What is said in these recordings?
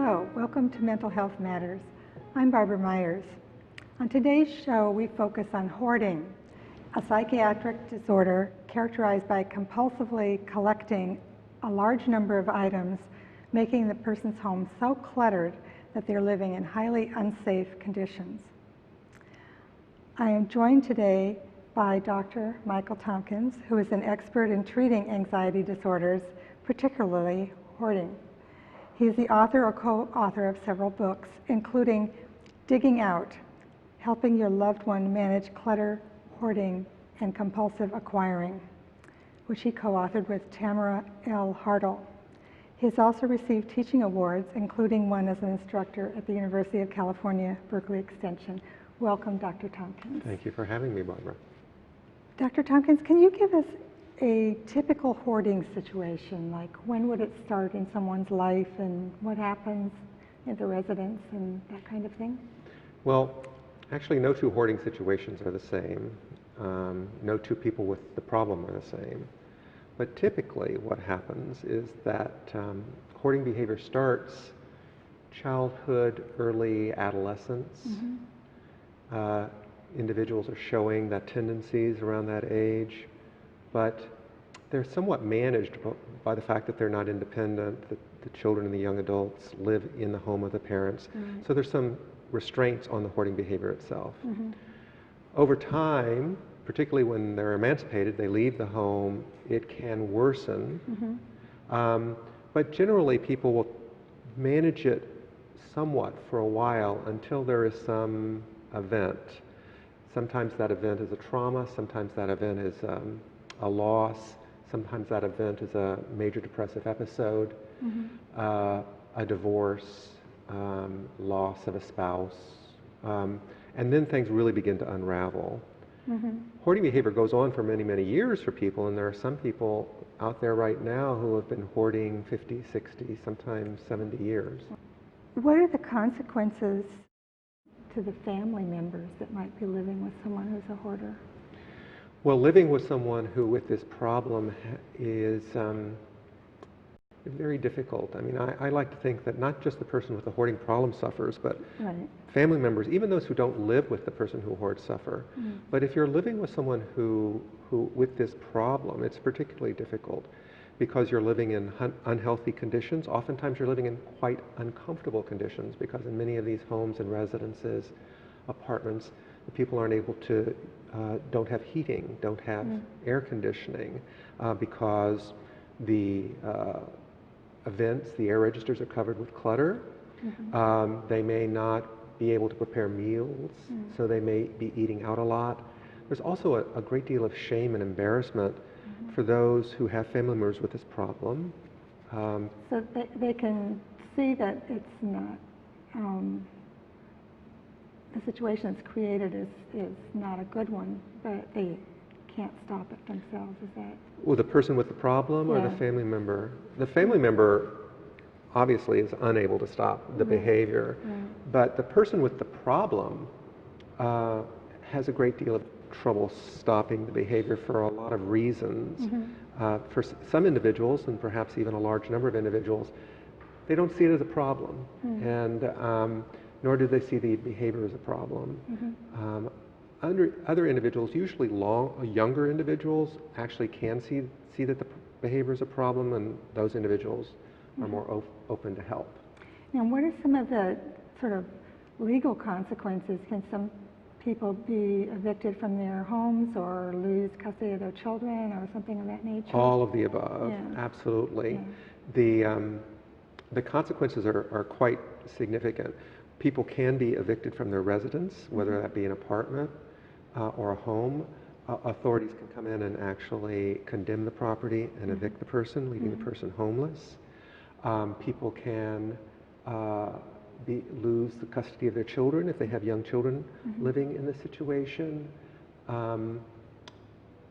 Hello, welcome to Mental Health Matters. I'm Barbara Myers. On today's show, we focus on hoarding, a psychiatric disorder characterized by compulsively collecting a large number of items, making the person's home so cluttered that they're living in highly unsafe conditions. I am joined today by Dr. Michael Tompkins, who is an expert in treating anxiety disorders, particularly hoarding. He is the author or co-author of several books, including Digging Out, Helping Your Loved One Manage Clutter, Hoarding, and Compulsive Acquiring, which he co-authored with Tamara L. Hartle. He has also received teaching awards, including one as an instructor at the University of California, Berkeley Extension. Welcome, Dr. Tompkins. Thank you for having me, Barbara. Dr. Tompkins, can you give us a typical hoarding situation? Like, when would it start in someone's life and what happens in the residence and that kind of thing? Well, actually, no two hoarding situations are the same. No two people with the problem are the same. But typically what happens is that hoarding behavior starts childhood, early adolescence. Mm-hmm. Individuals are showing that tendencies around that age, but they're somewhat managed by the fact that they're not independent, that the children and the young adults live in the home of the parents. Mm-hmm. So there's some restraints on the hoarding behavior itself. Mm-hmm. Over time, particularly when they're emancipated, they leave the home, it can worsen. Mm-hmm. But generally people will manage it somewhat for a while until there is some event. Sometimes that event is a trauma, sometimes that event is a loss, sometimes that event is a major depressive episode, mm-hmm. A divorce, loss of a spouse, and then things really begin to unravel. Mm-hmm. Hoarding behavior goes on for many, many years for people, and there are some people out there right now who have been hoarding 50, 60, sometimes 70 years. What are the consequences to the family members that might be living with someone who's a hoarder? Well, living with someone who with this problem is very difficult. I mean, I like to think that not just the person with the hoarding problem suffers, but right. Family members, even those who don't live with the person who hoards, suffer. Mm-hmm. But if you're living with someone who with this problem, it's particularly difficult because you're living in unhealthy conditions. Oftentimes you're living in quite uncomfortable conditions because in many of these homes and residences, apartments, the people aren't able to, don't have heating, don't have air conditioning because the vents, the air registers are covered with clutter. Mm-hmm. They may not be able to prepare meals, so they may be eating out a lot. There's also a great deal of shame and embarrassment for those who have family members with this problem. So they can see that it's not, the situation that's created is not a good one, but they can't stop it themselves, is that? Well, the person with the problem or the family member? The family member obviously is unable to stop the behavior, but the person with the problem has a great deal of trouble stopping the behavior for a lot of reasons. Mm-hmm. For some individuals, and perhaps even a large number of individuals, they don't see it as a problem, and nor do they see the behavior as a problem. Mm-hmm. Other individuals, usually younger individuals, actually can see that the behavior is a problem, and those individuals are more open to help. And what are some of the sort of legal consequences? Can some people be evicted from their homes or lose custody of their children or something of that nature? All of the above, absolutely. Yeah. The consequences are quite significant. People can be evicted from their residence, whether that be an apartment or a home. Authorities can come in and actually condemn the property and evict the person, leaving the person homeless. People can lose the custody of their children if they have young children living in this situation.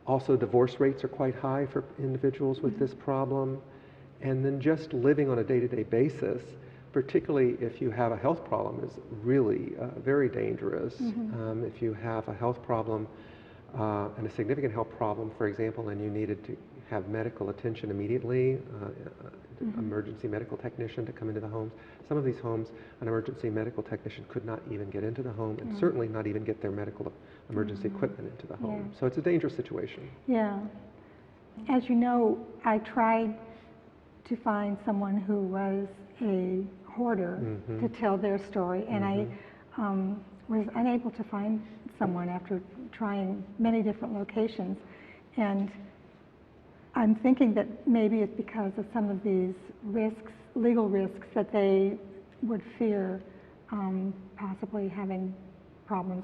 Also, divorce rates are quite high for individuals with this problem. And then just living on a day-to-day basis, particularly if you have a health problem, is really very dangerous. If you have a health problem and a significant health problem, for example, and you needed to have medical attention immediately, emergency medical technician to come into the homes. Some of these homes, an emergency medical technician could not even get into the home, and certainly not even get their medical emergency equipment into the home. So it's a dangerous situation. Yeah. As you know, I tried to find someone who was a hoarder to tell their story, and I was unable to find someone after trying many different locations. And I'm thinking that maybe it's because of some of these risks, legal risks, that they would fear possibly having problems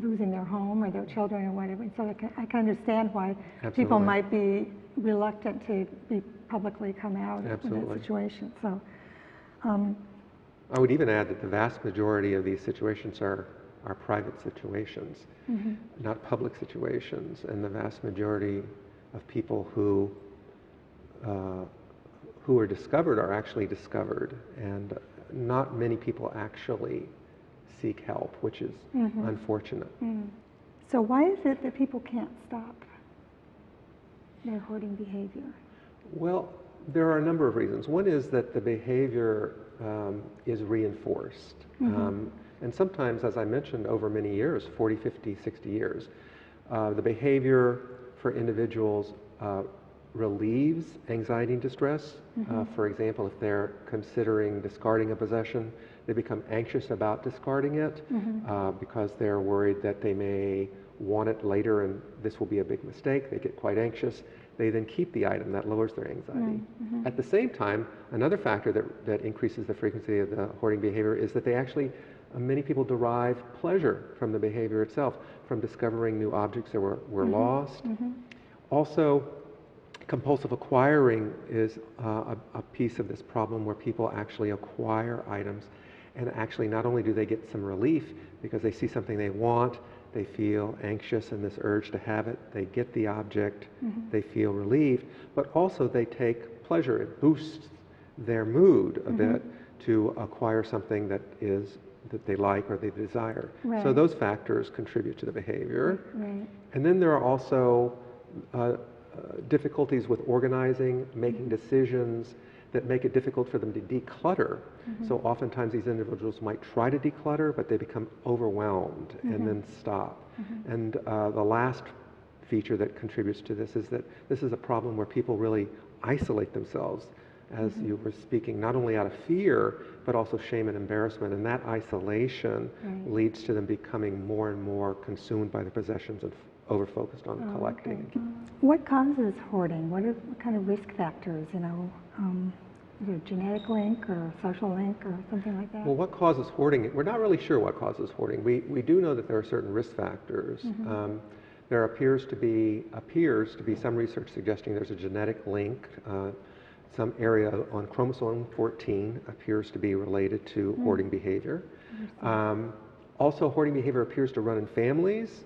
losing their home or their children or whatever. And so I can understand why people might be reluctant to be publicly come out in that situation. So I would even add that the vast majority of these situations are private situations, not public situations, and the vast majority of people who are discovered are actually discovered, and not many people actually seek help, which is unfortunate. So why is it that people can't stop their hoarding behavior? Well, there are a number of reasons. One is that the behavior is reinforced. And sometimes, as I mentioned, over many years, 40, 50, 60 years, the behavior for individuals relieves anxiety and distress. For example, if they're considering discarding a possession, they become anxious about discarding it because they're worried that they may want it later and this will be a big mistake. They get quite anxious. They then keep the item. That lowers their anxiety. At the same time, another factor that increases the frequency of the hoarding behavior is that they actually, many people derive pleasure from the behavior itself, from discovering new objects that were lost. Also, compulsive acquiring is a piece of this problem where people actually acquire items, and actually not only do they get some relief because they see something they want, they feel anxious and this urge to have it, they get the object, they feel relieved, but also they take pleasure. It boosts their mood a bit to acquire something that they like or they desire. So those factors contribute to the behavior. And then there are also difficulties with organizing, making decisions that make it difficult for them to declutter. So oftentimes these individuals might try to declutter, but they become overwhelmed and then stop. And the last feature that contributes to this is that this is a problem where people really isolate themselves, as you were speaking, not only out of fear, but also shame and embarrassment. And that isolation leads to them becoming more and more consumed by their possessions and over-focused on collecting. What causes hoarding? What kind of risk factors, you know? Is there a genetic link or a social link or something like that? Well, what causes hoarding? We're not really sure what causes hoarding. We do know that there are certain risk factors. There appears to be some research suggesting there's a genetic link. Some area on chromosome 14 appears to be related to hoarding behavior. Also, hoarding behavior appears to run in families.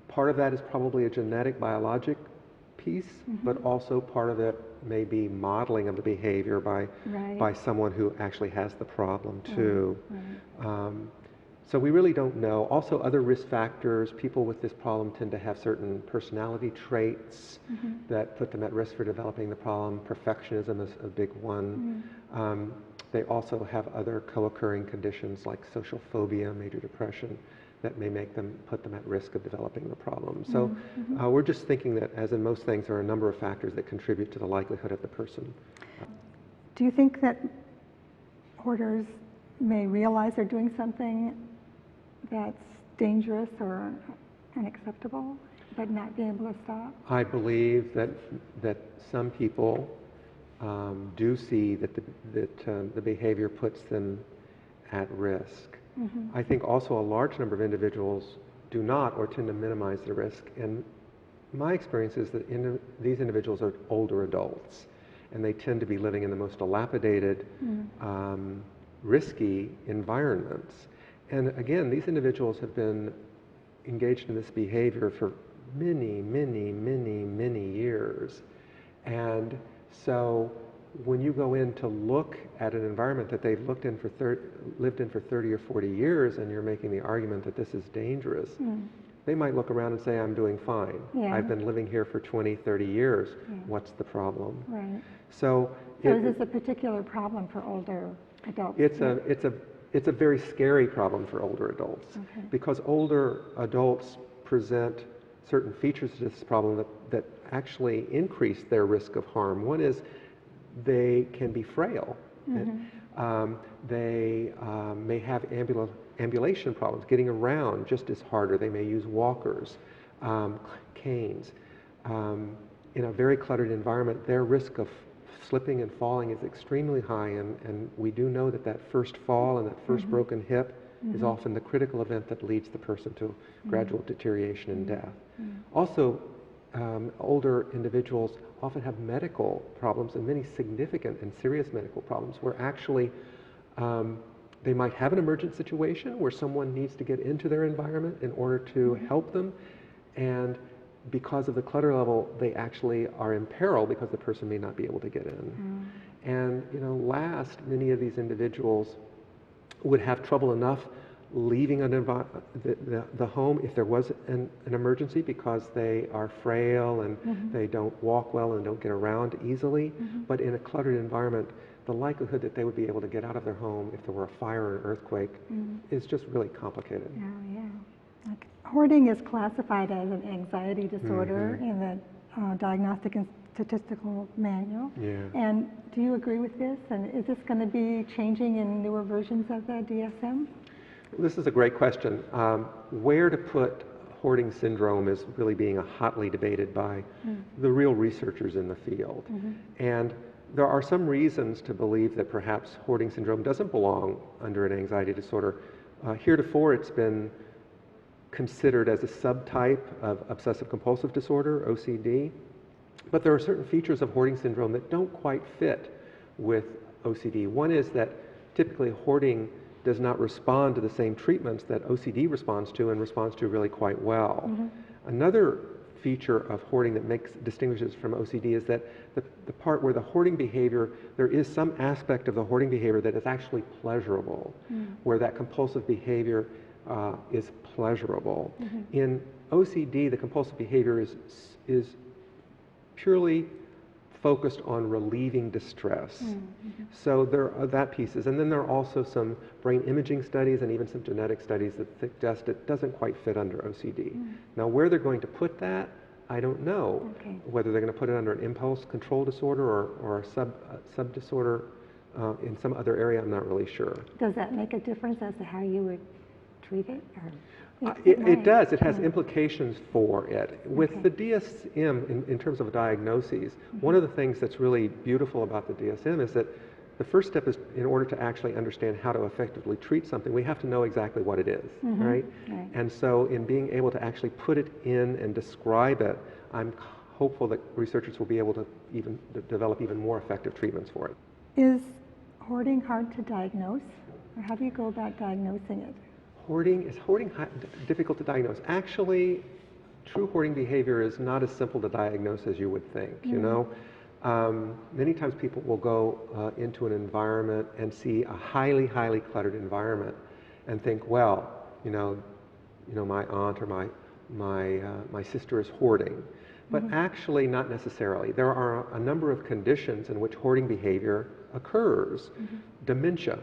Part of that is probably a genetic, biologic piece, but also part of it may be modeling of the behavior by someone who actually has the problem too. So we really don't know. Also, other risk factors, people with this problem tend to have certain personality traits that put them at risk for developing the problem. Perfectionism is a big one. They also have other co-occurring conditions like social phobia, major depression, that may put them at risk of developing the problem. So we're just thinking that, as in most things, there are a number of factors that contribute to the likelihood of the person. Do you think that hoarders may realize they're doing something that's dangerous or unacceptable, but not be able to stop? I believe that some people do see that the behavior puts them at risk. I think also a large number of individuals do not or tend to minimize the risk. And my experience is that these individuals are older adults, and they tend to be living in the most dilapidated, risky environments. And again, these individuals have been engaged in this behavior for many, many, many, many years. And so when you go in to look at an environment that they've lived in for 30 or 40 years, and you're making the argument that this is dangerous, they might look around and say, I'm doing fine. Yeah. I've been living here for 20, 30 years. Yeah. What's the problem? Right. So, Is this a particular problem for older adults? it's a very scary problem for older adults, Okay. because older adults present certain features to this problem that actually increase their risk of harm. One is they can be frail. They may have ambulation problems. Getting around just is harder. They may use walkers, canes. In a very cluttered environment, their risk of slipping and falling is extremely high, and we do know that that first fall and that first broken hip is often the critical event that leads the person to gradual deterioration and death. Also, older individuals often have medical problems, and many significant and serious medical problems, where actually they might have an emergent situation where someone needs to get into their environment in order to help them, and because of the clutter level, they actually are in peril because the person may not be able to get in. And last, many of these individuals would have trouble enough leaving the home if there was an emergency, because they are frail and they don't walk well and don't get around easily. But in a cluttered environment, the likelihood that they would be able to get out of their home if there were a fire or an earthquake is just really complicated. Oh, yeah. Okay. Hoarding is classified as an anxiety disorder in the Diagnostic and Statistical Manual. Yeah. And do you agree with this? And is this going to be changing in newer versions of the DSM? This is a great question. Where to put hoarding syndrome is really being hotly debated by the real researchers in the field. And there are some reasons to believe that perhaps hoarding syndrome doesn't belong under an anxiety disorder. Heretofore, it's been considered as a subtype of obsessive compulsive disorder, OCD. But there are certain features of hoarding syndrome that don't quite fit with OCD. One is that typically hoarding does not respond to the same treatments that OCD responds to, and responds to really quite well. Another feature of hoarding that distinguishes from OCD is that the part where the hoarding behavior, there is some aspect of the hoarding behavior that is actually pleasurable, where that compulsive behavior is pleasurable. In OCD, the compulsive behavior is purely focused on relieving distress. So there are that pieces. And then there are also some brain imaging studies and even some genetic studies that suggest it doesn't quite fit under OCD. Now, where they're going to put that, I don't know. Whether they're going to put it under an impulse control disorder or a sub-disorder in some other area, I'm not really sure. Does that make a difference as to how you would treat it? Or it does. It has implications for it. With the DSM, in terms of diagnoses, one of the things that's really beautiful about the DSM is that the first step is, in order to actually understand how to effectively treat something, we have to know exactly what it is, right? And so in being able to actually put it in and describe it, I'm hopeful that researchers will be able to even develop even more effective treatments for it. Is hoarding hard to diagnose? Or how do you go about diagnosing it? Is hoarding difficult to diagnose? Actually, true hoarding behavior is not as simple to diagnose as you would think, you know? Many times people will go into an environment and see a highly, highly cluttered environment and think, well, my aunt or my sister is hoarding. But actually, not necessarily. There are a number of conditions in which hoarding behavior occurs. Dementia,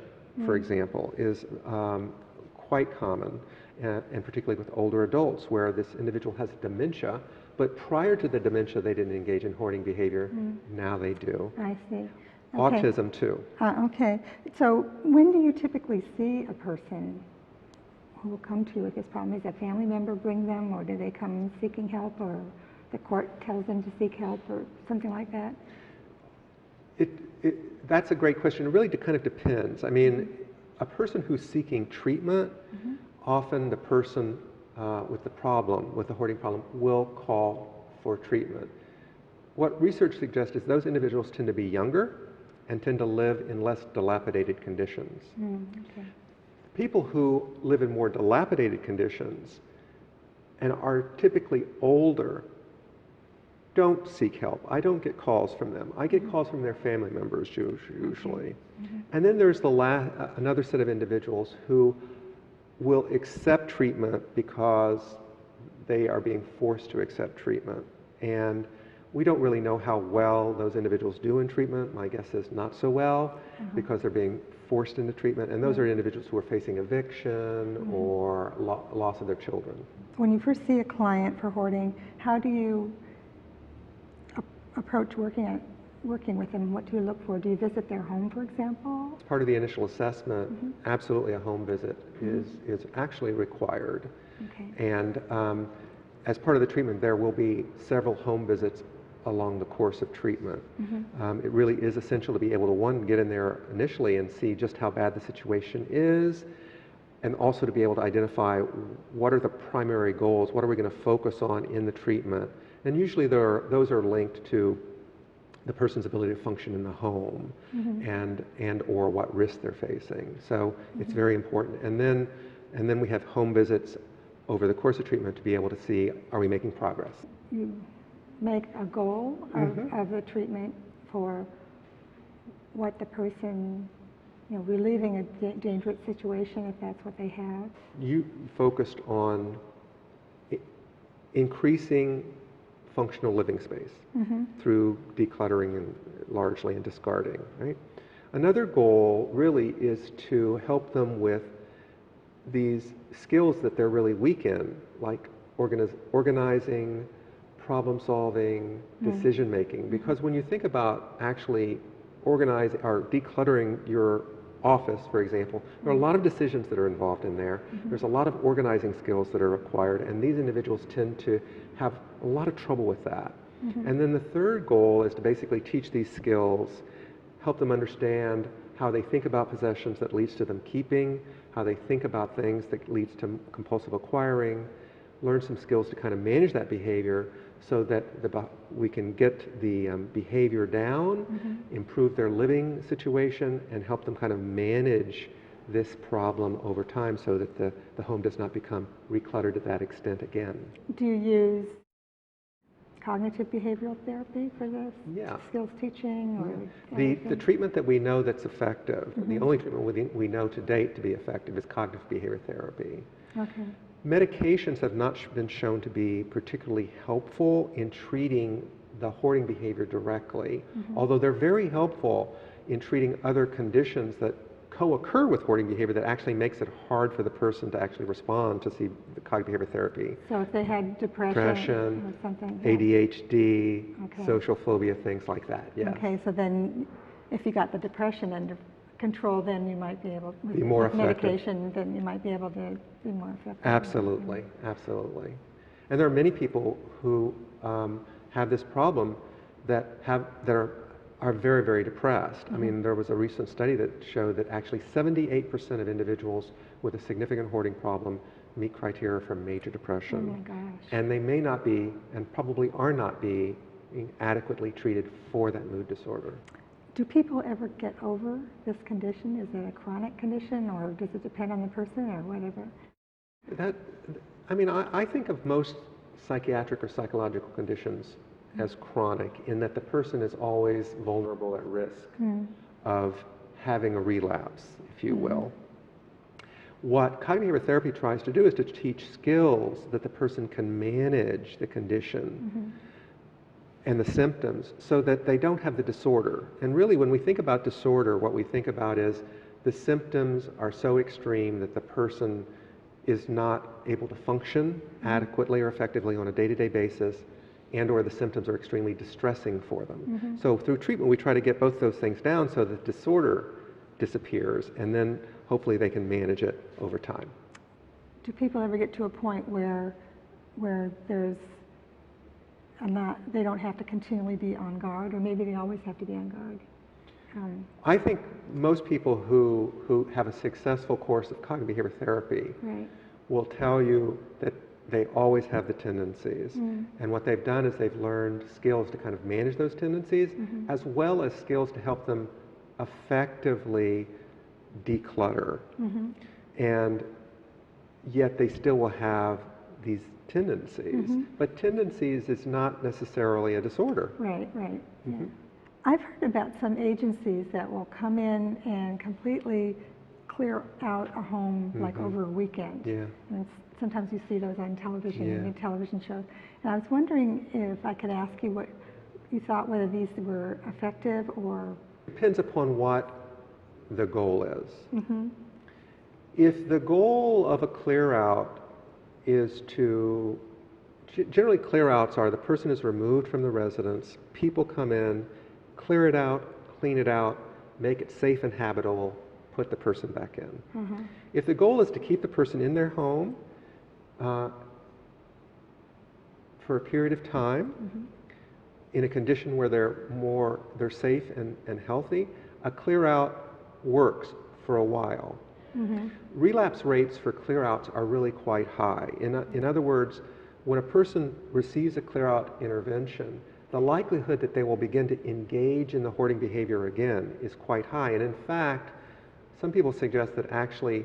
for example, is quite common, and particularly with older adults, where this individual has dementia, but prior to the dementia they didn't engage in hoarding behavior. Now they do. I see. Okay. Autism too. Okay. So when do you typically see a person who will come to you with this problem? Is a family member bring them, or do they come seeking help, or the court tells them to seek help, or something like that? That's a great question. It really kind of depends. I mean, a person who's seeking treatment, often the person with the hoarding problem, will call for treatment. What research suggests is those individuals tend to be younger and tend to live in less dilapidated conditions. People who live in more dilapidated conditions and are typically older don't seek help. I don't get calls from them. I get calls from their family members usually. And then there's another set of individuals who will accept treatment because they are being forced to accept treatment. And we don't really know how well those individuals do in treatment. My guess is not so well, because they're being forced into treatment. And those are individuals who are facing eviction or loss of their children. When you first see a client for hoarding, how do you approach working with them? What do you look for? Do you visit their home, for example? As part of the initial assessment, absolutely a home visit is actually required. Okay. And as part of the treatment, there will be several home visits along the course of treatment. It really is essential to be able to, one, get in there initially and see just how bad the situation is, and also to be able to identify what are the primary goals, what are we going to focus on in the treatment. And usually those are linked to the person's ability to function in the home and or what risks they're facing. So it's very important. And then we have home visits over the course of treatment to be able to see, are we making progress? You make a goal of the treatment for what the person, relieving a dangerous situation, if that's what they have. You focused on increasing functional living space through decluttering and largely and discarding, right? Another goal really is to help them with these skills that they're really weak in, like organizing, problem solving, decision making. Because when you think about actually organizing or decluttering your office, for example, there are a lot of decisions that are involved in there. There's a lot of organizing skills that are required, and these individuals tend to have a lot of trouble with that. And then the third goal is to basically teach these skills, help them understand how they think about possessions that leads to them keeping, how they think about things that leads to compulsive acquiring, learn some skills to kind of manage that behavior so that we can get the behavior down, improve their living situation, and help them kind of manage this problem over time so that the home does not become recluttered to that extent again. Do you use cognitive behavioral therapy for this? Yeah. Skills teaching? Or The treatment that we know that's effective, the only treatment we know to date to be effective, is cognitive behavior therapy. Okay. Medications have not been shown to be particularly helpful in treating the hoarding behavior directly, although they're very helpful in treating other conditions that co-occur with hoarding behavior that actually makes it hard for the person to actually respond to see the cognitive behavior therapy. So if they had depression or something? ADHD, social phobia, things like that, yeah. Okay, so then if you got the depression under control, then you might be able to, be more effective. Medication, then you might be able to be more effective. Absolutely, absolutely. And there are many people who have this problem that are very, very depressed. I mean, there was a recent study that showed that actually 78% of individuals with a significant hoarding problem meet criteria for major depression. Oh my gosh. And they may not be, and probably are not being adequately treated for that mood disorder. Do people ever get over this condition? Is it a chronic condition, or does it depend on the person, or whatever? I think of most psychiatric or psychological conditions as chronic, in that the person is always vulnerable at risk of having a relapse, if you will. What cognitive behavioral therapy tries to do is to teach skills that the person can manage the condition and the symptoms so that they don't have the disorder. And really, when we think about disorder, what we think about is the symptoms are so extreme that the person is not able to function adequately or effectively on a day-to-day basis, and or the symptoms are extremely distressing for them. So through treatment, we try to get both those things down so that disorder disappears, and then hopefully they can manage it over time. Do people ever get to a point where there's they don't have to continually be on guard, or maybe they always have to be on guard? I think most people who have a successful course of cognitive behavior therapy will tell you that they always have the tendencies. And what they've done is they've learned skills to kind of manage those tendencies, as well as skills to help them effectively declutter. And yet they still will have these tendencies. But tendencies is not necessarily a disorder. Right. Yeah. I've heard about some agencies that will come in and completely clear out a home like over a weekend. Yeah. And sometimes you see those on television, Yeah. new television shows. And I was wondering if I could ask you what you thought, whether these were effective or... Depends upon what the goal is. If the goal of a clear out is to, generally clear outs are the person is removed from the residence, people come in, clear it out, clean it out, make it safe and habitable, put the person back in. If the goal is to keep the person in their home for a period of time, in a condition where they're safe and healthy, a clear out works for a while. Relapse rates for clear outs are really quite high. In other words, when a person receives a clear out intervention, the likelihood that they will begin to engage in the hoarding behavior again is quite high. And in fact, some people suggest that actually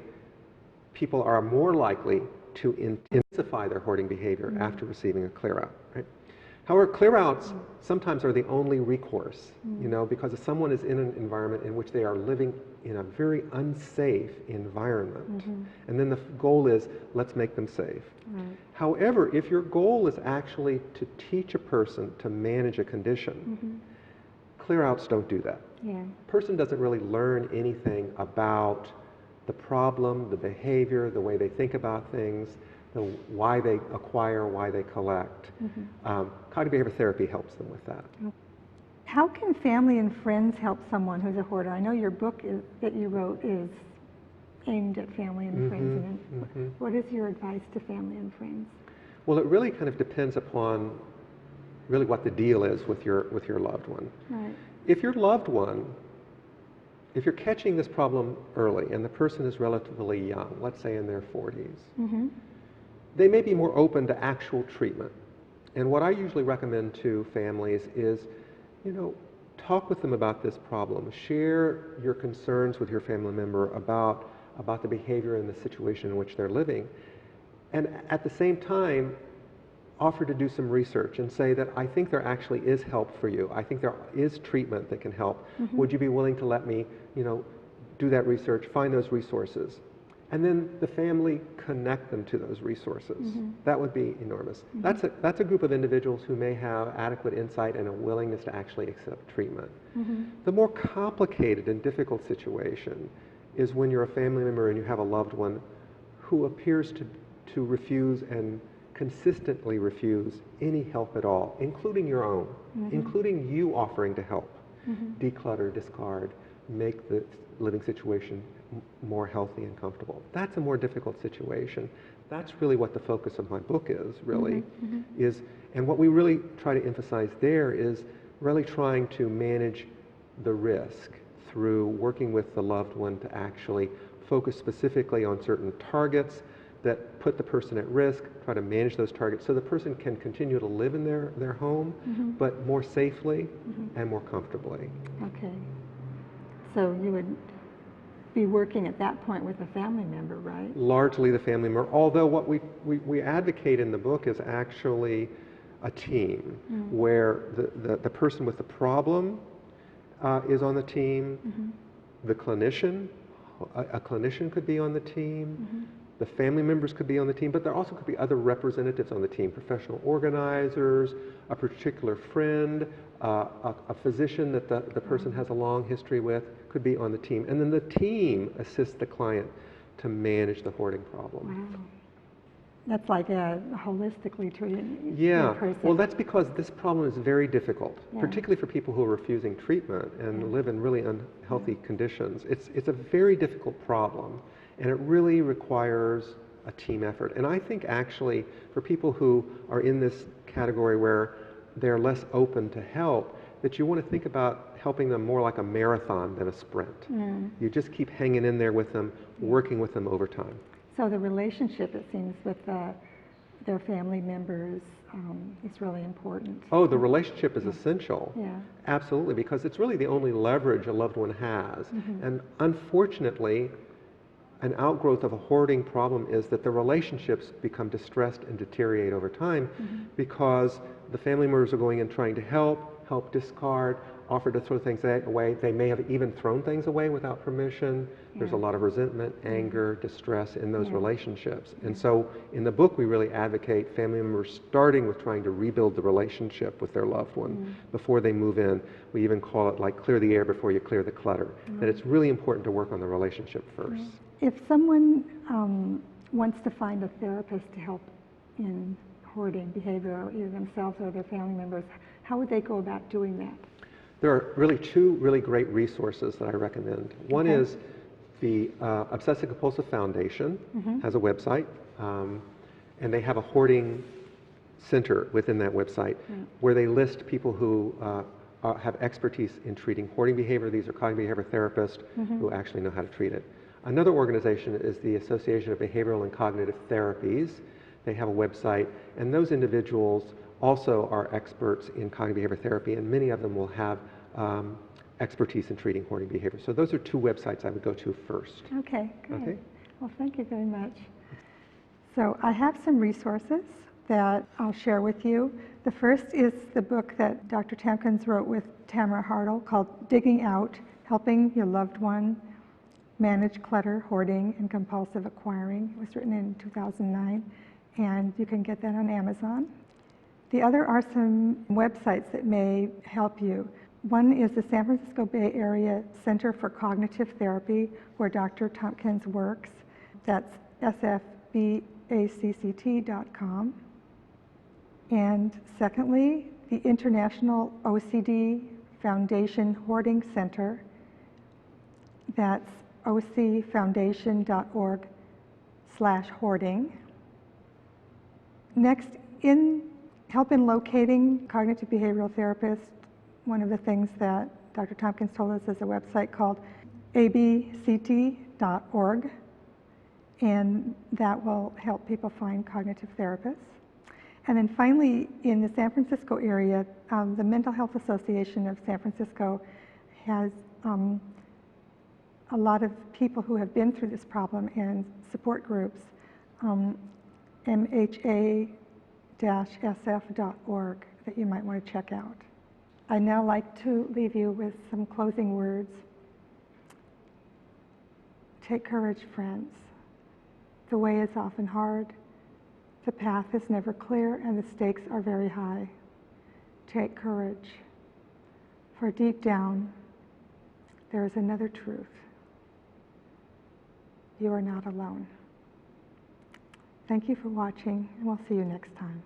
people are more likely to intensify their hoarding behavior after receiving a clear out. Right? However, clear outs sometimes are the only recourse, because if someone is in an environment in which they are living in a very unsafe environment, and then the goal is, let's make them safe. However, if your goal is actually to teach a person to manage a condition, clear outs don't do that. A person doesn't really learn anything about the problem, the behavior, the way they think about things, why they acquire, why they collect. Cognitive behavior therapy helps them with that. How can family and friends help someone who's a hoarder? I know your book that you wrote is aimed at family and friends. And what is your advice to family and friends? Well, it really kind of depends upon really what the deal is with your loved one. Right. If your loved one, if you're catching this problem early and the person is relatively young, let's say in their 40s, they may be more open to actual treatment. And what I usually recommend to families is, talk with them about this problem. Share your concerns with your family member about the behavior and the situation in which they're living. And at the same time, offer to do some research and say that I think there actually is help for you. I think there is treatment that can help. Would you be willing to let me, do that research, find those resources? And then the family connect them to those resources. That would be enormous. That's a group of individuals who may have adequate insight and a willingness to actually accept treatment. The more complicated and difficult situation is when you're a family member and you have a loved one who appears to refuse and consistently refuse any help at all, including your own, including you offering to help, declutter, discard, make the living situation more healthy and comfortable. That's a more difficult situation. That's really what the focus of my book is, really, and what we really try to emphasize there is really trying to manage the risk through working with the loved one to actually focus specifically on certain targets that put the person at risk, try to manage those targets so the person can continue to live in their home, but more safely and more comfortably. Okay. So you would be working at that point with a family member, right? Largely the family member, although what we advocate in the book is actually a team where the person with the problem is on the team, the clinician, a clinician could be on the team, the family members could be on the team, but there also could be other representatives on the team, professional organizers, a particular friend, a physician that the person has a long history with could be on the team. And then the team assists the client to manage the hoarding problem. Wow. That's like a holistically treated person. Well, that's because this problem is very difficult, particularly for people who are refusing treatment and live in really unhealthy conditions. It's a very difficult problem, and it really requires a team effort. And I think actually for people who are in this category where they're less open to help, that you want to think about helping them more like a marathon than a sprint. You just keep hanging in there with them, working with them over time. So the relationship, it seems, with their family members is really important. Oh, the relationship is essential. Yeah. Absolutely, because it's really the only leverage a loved one has. And unfortunately, an outgrowth of a hoarding problem is that the relationships become distressed and deteriorate over time because the family members are going in trying to help discard, offered to throw things away. They may have even thrown things away without permission. There's a lot of resentment, anger, distress in those relationships. And so in the book, we really advocate family members starting with trying to rebuild the relationship with their loved one before they move in. We even call it like clear the air before you clear the clutter, that it's really important to work on the relationship first. If someone wants to find a therapist to help in hoarding behavior, either themselves or their family members, how would they go about doing that? There are really two really great resources that I recommend. One is the Obsessive Compulsive Foundation has a website, and they have a hoarding center within that website where they list people who have expertise in treating hoarding behavior. These are cognitive behavior therapists who actually know how to treat it. Another organization is the Association of Behavioral and Cognitive Therapies. They have a website, and those individuals also are experts in cognitive behavior therapy, and many of them will have expertise in treating hoarding behavior. So those are two websites I would go to first. Okay, great. Okay. Well, thank you very much. So I have some resources that I'll share with you. The first is the book that Dr. Tompkins wrote with Tamara Hartle called Digging Out, Helping Your Loved One Manage Clutter, Hoarding, and Compulsive Acquiring. It was written in 2009, and you can get that on Amazon. The other are some websites that may help you. One is the San Francisco Bay Area Center for Cognitive Therapy, where Dr. Tompkins works. That's sfbacct.com. And secondly, the International OCD Foundation Hoarding Center. That's ocfoundation.org/hoarding. Next, in help in locating cognitive behavioral therapists, one of the things that Dr. Tompkins told us is a website called abct.org, and that will help people find cognitive therapists. And then finally, in the San Francisco area, the Mental Health Association of San Francisco has a lot of people who have been through this problem and support groups, mha-sf.org, that you might want to check out. I'd now like to leave you with some closing words. Take courage, friends. The way is often hard, the path is never clear, and the stakes are very high. Take courage, for deep down, there is another truth. You are not alone. Thank you for watching, and we'll see you next time.